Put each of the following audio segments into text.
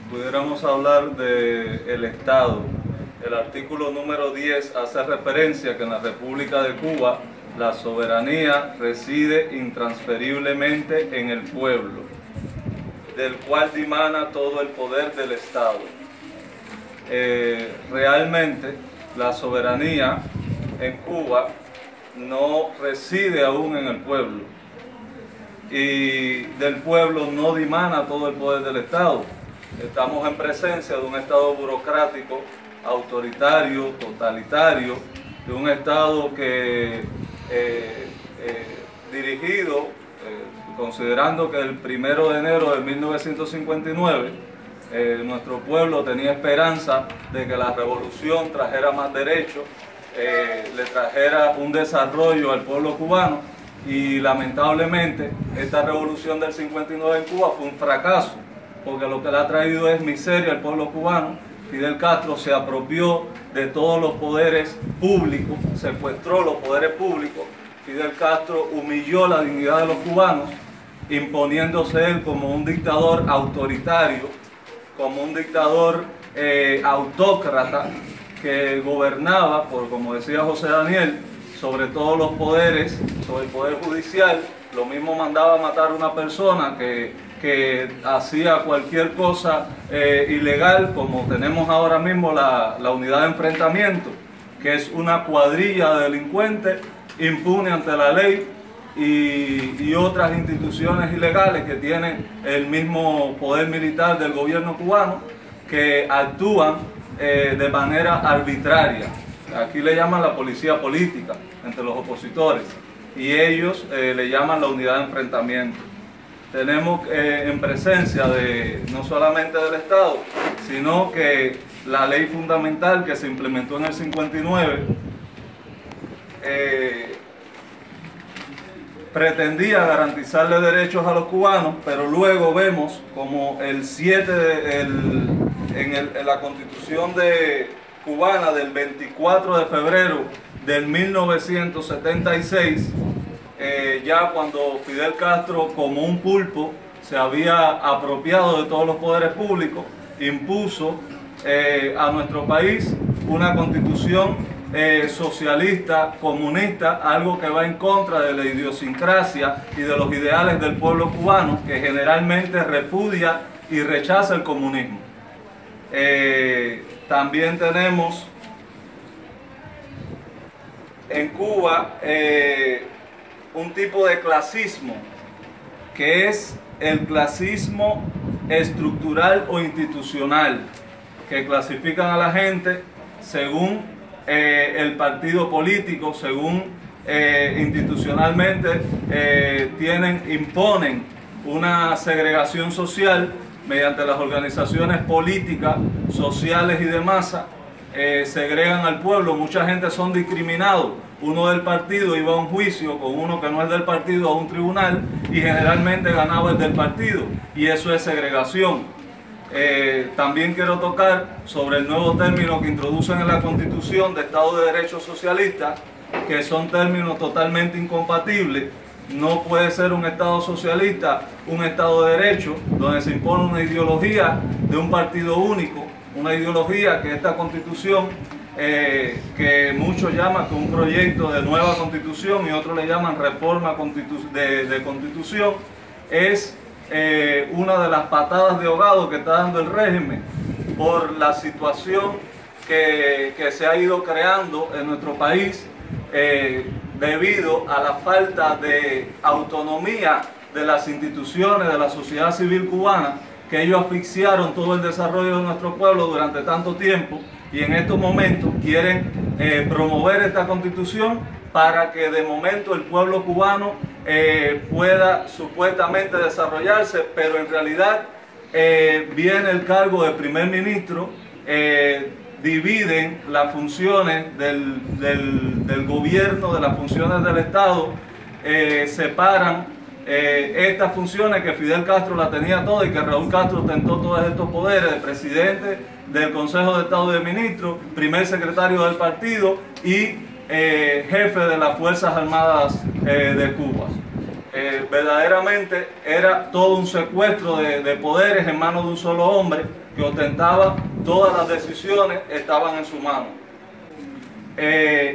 pudiéramos hablar del Estado. El artículo número 10 hace referencia que en la República de Cuba la soberanía reside intransferiblemente en el pueblo, del cual dimana todo el poder del Estado. Realmente la soberanía en Cuba no reside aún en el pueblo, y del pueblo no dimana todo el poder del Estado. Estamos en presencia de un Estado burocrático, autoritario, totalitario, de un Estado que dirigido, considerando que el 1 de enero de 1959 nuestro pueblo tenía esperanza de que la revolución trajera más derechos, le trajera un desarrollo al pueblo cubano, y lamentablemente esta revolución del 59 en Cuba fue un fracaso, porque lo que le ha traído es miseria al pueblo cubano. Fidel Castro se apropió de todos los poderes públicos, secuestró los poderes públicos. Fidel Castro humilló la dignidad de los cubanos, imponiéndose él como un dictador autoritario, como un dictador autócrata, que gobernaba, como decía José Daniel, sobre todos los poderes, sobre el poder judicial. Lo mismo mandaba matar a una persona que hacía cualquier cosa ilegal, como tenemos ahora mismo la unidad de enfrentamiento, que es una cuadrilla de delincuentes impune ante la ley, y otras instituciones ilegales que tienen el mismo poder militar del gobierno cubano, que actúan de manera arbitraria. Aquí le llaman la policía política entre los opositores, y ellos le llaman la unidad de enfrentamiento. Tenemos en presencia no solamente del Estado, sino que la ley fundamental que se implementó en el 59 pretendía garantizarle derechos a los cubanos, pero luego vemos como el 7 en la Constitución cubana del 24 de febrero del 1976, ya cuando Fidel Castro, como un pulpo, se había apropiado de todos los poderes públicos, impuso a nuestro país una constitución socialista, comunista, algo que va en contra de la idiosincrasia y de los ideales del pueblo cubano, que generalmente repudia y rechaza el comunismo. También tenemos en Cuba un tipo de clasismo, que es el clasismo estructural o institucional, que clasifican a la gente según el partido político, según institucionalmente imponen una segregación social mediante las organizaciones políticas, sociales y de masa. Segregan al pueblo. Mucha gente son discriminados. Uno del partido iba a un juicio con uno que no es del partido a un tribunal, y generalmente ganaba el del partido, y eso es segregación. También quiero tocar sobre el nuevo término que introducen en la Constitución de Estado de Derecho Socialista, que son términos totalmente incompatibles. No puede ser un Estado socialista un Estado de Derecho, donde se impone una ideología de un partido único, una ideología que esta Constitución, que muchos llaman que un proyecto de nueva Constitución y otros le llaman reforma de Constitución, es una de las patadas de ahogado que está dando el régimen por la situación que se ha ido creando en nuestro país, debido a la falta de autonomía de las instituciones de la sociedad civil cubana, que ellos asfixiaron todo el desarrollo de nuestro pueblo durante tanto tiempo, y en estos momentos quieren promover esta Constitución para que de momento el pueblo cubano pueda supuestamente desarrollarse, pero en realidad viene el cargo de primer ministro, dividen las funciones del gobierno de las funciones del Estado, separan estas funciones que Fidel Castro las tenía todas, y que Raúl Castro ostentó todos estos poderes de presidente del Consejo de Estado de Ministros, primer secretario del partido y jefe de las Fuerzas Armadas de Cuba. verdaderamente era todo un secuestro de poderes en manos de un solo hombre que ostentaba todas las decisiones, estaban en su mano.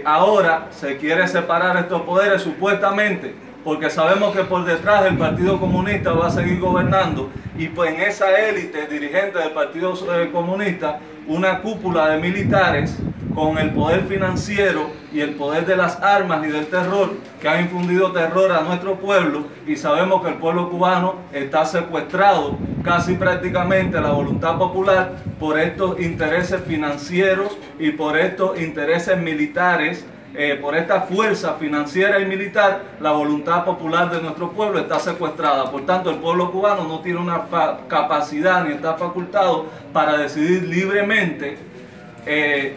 Ahora se quiere separar estos poderes supuestamente porque sabemos que por detrás el Partido Comunista va a seguir gobernando y pues en esa élite dirigente del Partido Comunista una cúpula de militares con el poder financiero y el poder de las armas y del terror que han infundido terror a nuestro pueblo, y sabemos que el pueblo cubano está secuestrado casi prácticamente a la voluntad popular por estos intereses financieros y por estos intereses militares. Por esta fuerza financiera y militar, la voluntad popular de nuestro pueblo está secuestrada. Por tanto, el pueblo cubano no tiene una capacidad ni está facultado para decidir libremente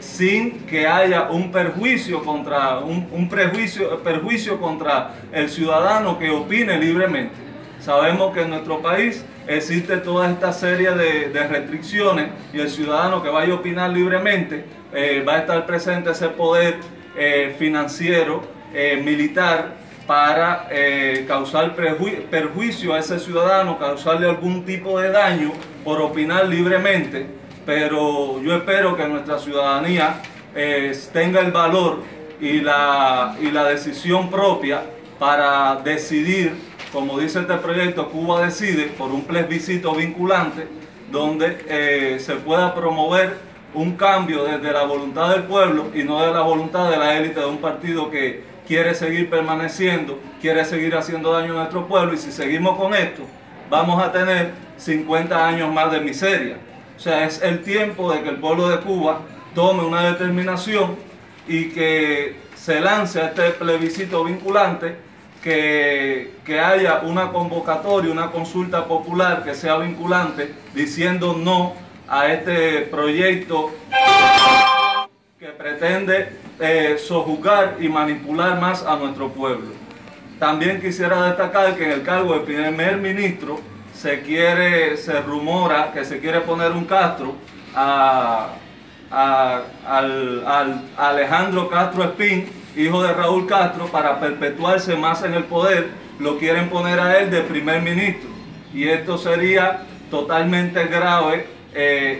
sin que haya un perjuicio contra perjuicio contra el ciudadano que opine libremente. Sabemos que en nuestro país existe toda esta serie de restricciones y el ciudadano que vaya a opinar libremente va a estar presente ese poder financiero, militar, para causar perjuicio a ese ciudadano, causarle algún tipo de daño por opinar libremente. Pero yo espero que nuestra ciudadanía tenga el valor y la decisión propia para decidir, como dice este proyecto, Cuba Decide, por un plebiscito vinculante, donde se pueda promover un cambio desde la voluntad del pueblo y no de la voluntad de la élite de un partido que quiere seguir permaneciendo, quiere seguir haciendo daño a nuestro pueblo, y si seguimos con esto vamos a tener 50 años más de miseria. O sea, es el tiempo de que el pueblo de Cuba tome una determinación y que se lance a este plebiscito vinculante, que haya una convocatoria, una consulta popular que sea vinculante, diciendo no a este proyecto que pretende sojuzgar y manipular más a nuestro pueblo. También quisiera destacar que en el cargo de primer ministro se rumora que se quiere poner un Castro al Alejandro Castro Espín, hijo de Raúl Castro, para perpetuarse más en el poder. Lo quieren poner a él de primer ministro, y esto sería totalmente grave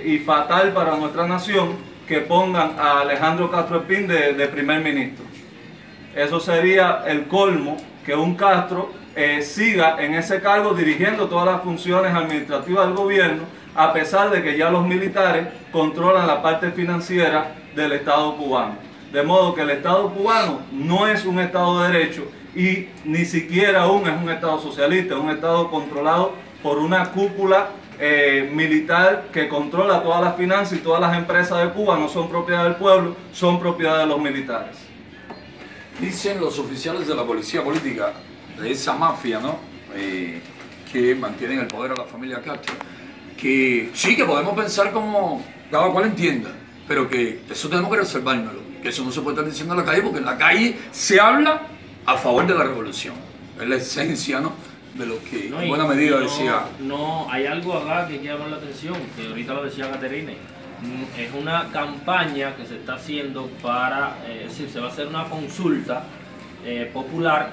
y fatal para nuestra nación, que pongan a Alejandro Castro Espín de primer ministro. Eso sería el colmo, que un Castro siga en ese cargo dirigiendo todas las funciones administrativas del gobierno, a pesar de que ya los militares controlan la parte financiera del Estado cubano. De modo que el Estado cubano no es un Estado de derecho y ni siquiera aún es un Estado socialista, es un Estado controlado por una cúpula militar que controla todas las finanzas, y todas las empresas de Cuba no son propiedad del pueblo, son propiedad de los militares. Dicen los oficiales de la policía política, de esa mafia, ¿no? Que mantienen el poder a la familia Castro, que sí, que podemos pensar como cada cual entienda, pero que eso tenemos que reservárnoslo, que eso no se puede estar diciendo en la calle, porque en la calle se habla a favor de la revolución. Es la esencia, ¿no?, de lo que en buena medida decía. No, hay algo acá que llama la atención, que ahorita lo decía Caterine. Es una campaña que se está haciendo para, es decir, se va a hacer una consulta popular.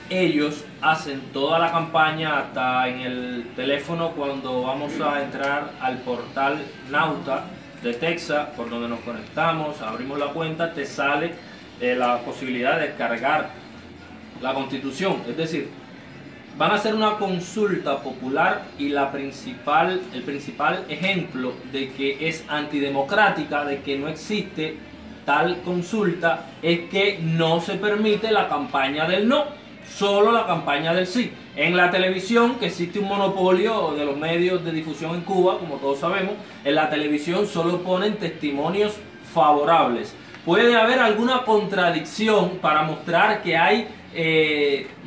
Ellos hacen toda la campaña hasta en el teléfono cuando vamos a entrar al portal Nauta de Texas, por donde nos conectamos, abrimos la cuenta, te sale la posibilidad de descargar la Constitución. Es decir, van a hacer una consulta popular, y el principal ejemplo de que es antidemocrática, de que no existe tal consulta, es que no se permite la campaña del no, solo la campaña del sí. En la televisión, que existe un monopolio de los medios de difusión en Cuba, como todos sabemos, en la televisión solo ponen testimonios favorables. Puede haber alguna contradicción para mostrar que hay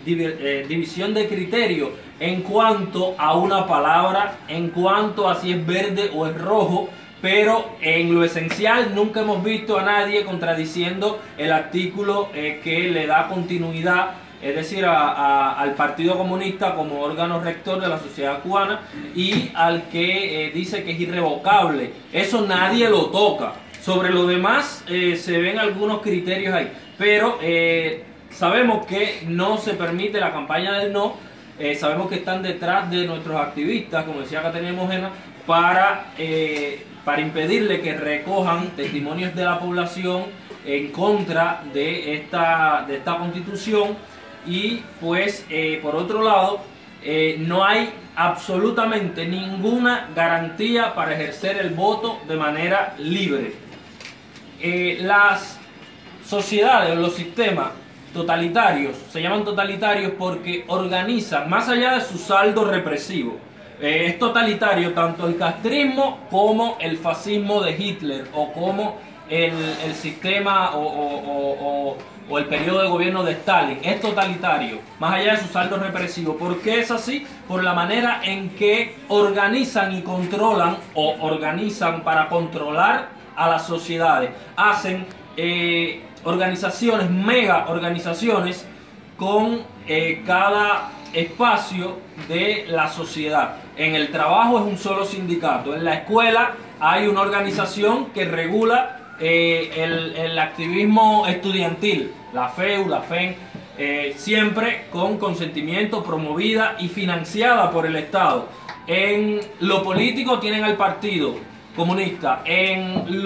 división de criterio en cuanto a una palabra, en cuanto a si es verde o es rojo, pero en lo esencial nunca hemos visto a nadie contradiciendo el artículo que le da continuidad, es decir, al Partido Comunista como órgano rector de la sociedad cubana, y al que dice que es irrevocable. Eso nadie lo toca. Sobre lo demás se ven algunos criterios ahí, pero sabemos que no se permite la campaña del no, sabemos que están detrás de nuestros activistas, como decía Caterina Mojena, para impedirle que recojan testimonios de la población en contra de esta Constitución. Y pues por otro lado, no hay absolutamente ninguna garantía para ejercer el voto de manera libre. Las sociedades, los sistemas totalitarios, se llaman totalitarios porque organizan, más allá de su saldo represivo, es totalitario tanto el castrismo como el fascismo de Hitler, o como el sistema o el periodo de gobierno de Stalin. Es totalitario, más allá de su saldo represivo. ¿Por qué es así? Por la manera en que organizan y controlan, o organizan para controlar a las sociedades. Hacen organizaciones, mega organizaciones, con cada espacio de la sociedad. En el trabajo es un solo sindicato. En la escuela hay una organización que regula el activismo estudiantil, la FEU, la FEN, siempre con consentimiento, promovida y financiada por el Estado. En lo político tienen al Partido Comunista, en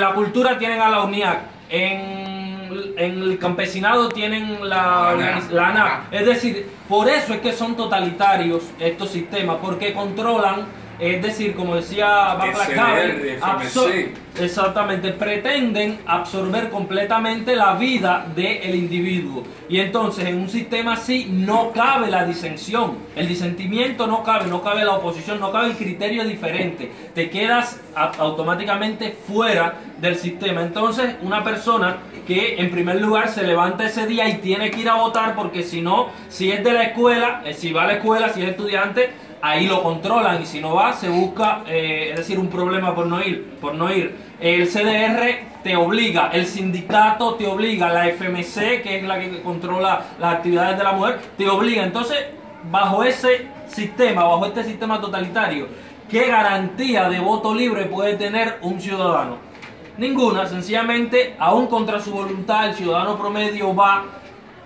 la cultura tienen a la UNIAC, en el campesinado tienen la ANAC. Es decir, por eso es que son totalitarios estos sistemas, porque controlan. Es decir, como decía Baclacabe, exactamente, pretenden absorber completamente la vida del individuo. Y entonces en un sistema así no cabe la disensión, el disentimiento no cabe la oposición, no cabe el criterio diferente. Te quedas automáticamente fuera del sistema. Entonces una persona que en primer lugar se levanta ese día y tiene que ir a votar, porque si no, si es de la escuela, si va a la escuela, si es estudiante, ahí lo controlan, y si no va, se busca, es decir, un problema por no ir. El CDR te obliga, el sindicato te obliga, la FMC, que es la que controla las actividades de la mujer, te obliga. Entonces, bajo ese sistema, bajo este sistema totalitario, ¿qué garantía de voto libre puede tener un ciudadano? Ninguna. Sencillamente, aún contra su voluntad, el ciudadano promedio va,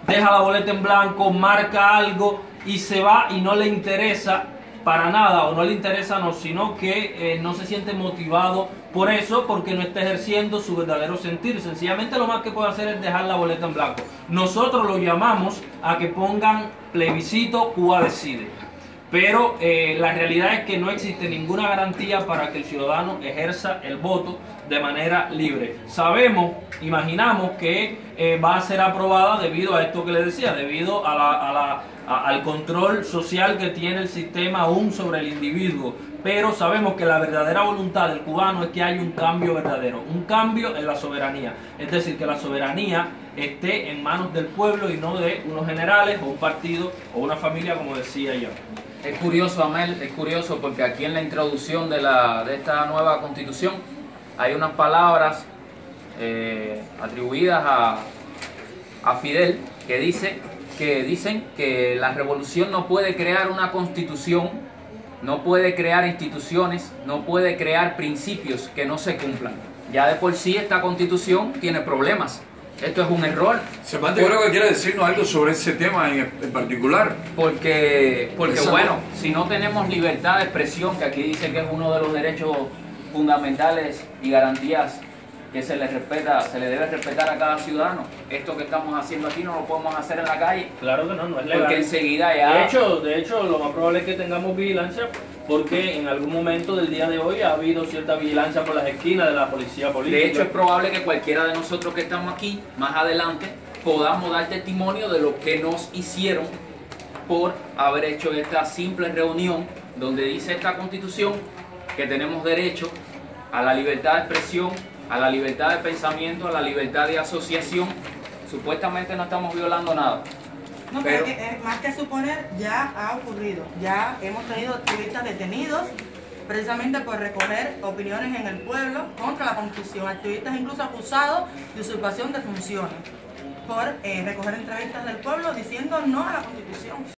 deja la boleta en blanco, marca algo y se va, y no le interesa para nada, o no le interesa, no, sino que no se siente motivado por eso, porque no está ejerciendo su verdadero sentir. Sencillamente lo más que puede hacer es dejar la boleta en blanco. Nosotros lo llamamos a que pongan plebiscito, Cuba decide. Pero la realidad es que no existe ninguna garantía para que el ciudadano ejerza el voto de manera libre. Sabemos, imaginamos que va a ser aprobada debido a esto que les decía, debido al control social que tiene el sistema aún sobre el individuo. Pero sabemos que la verdadera voluntad del cubano es que haya un cambio verdadero, un cambio en la soberanía. Es decir, que la soberanía esté en manos del pueblo y no de unos generales o un partido o una familia, como decía yo. Es curioso, Amel, es curioso porque aquí en la introducción de esta nueva constitución hay unas palabras atribuidas a Fidel que dicen que la revolución no puede crear una constitución, no puede crear instituciones, no puede crear principios que no se cumplan. Ya de por sí esta constitución tiene problemas. Esto es un error. Cervantes, creo que quiere decirnos algo sobre ese tema en particular. Porque bueno, si no tenemos libertad de expresión, que aquí dice que es uno de los derechos fundamentales y garantías que se le debe respetar a cada ciudadano. Esto que estamos haciendo aquí no lo podemos hacer en la calle. Claro que no, no es legal. Porque enseguida ya... De hecho, lo más probable es que tengamos vigilancia, porque en algún momento del día de hoy ha habido cierta vigilancia por las esquinas de la policía política. De hecho, es probable que cualquiera de nosotros que estamos aquí, más adelante, podamos dar testimonio de lo que nos hicieron por haber hecho esta simple reunión donde dice esta Constitución que tenemos derecho a la libertad de expresión, a la libertad de pensamiento, a la libertad de asociación. Supuestamente no estamos violando nada. No, pero más que suponer, ya ha ocurrido. Ya hemos tenido activistas detenidos precisamente por recoger opiniones en el pueblo contra la Constitución. Activistas incluso acusados de usurpación de funciones por recoger entrevistas del pueblo diciendo no a la Constitución.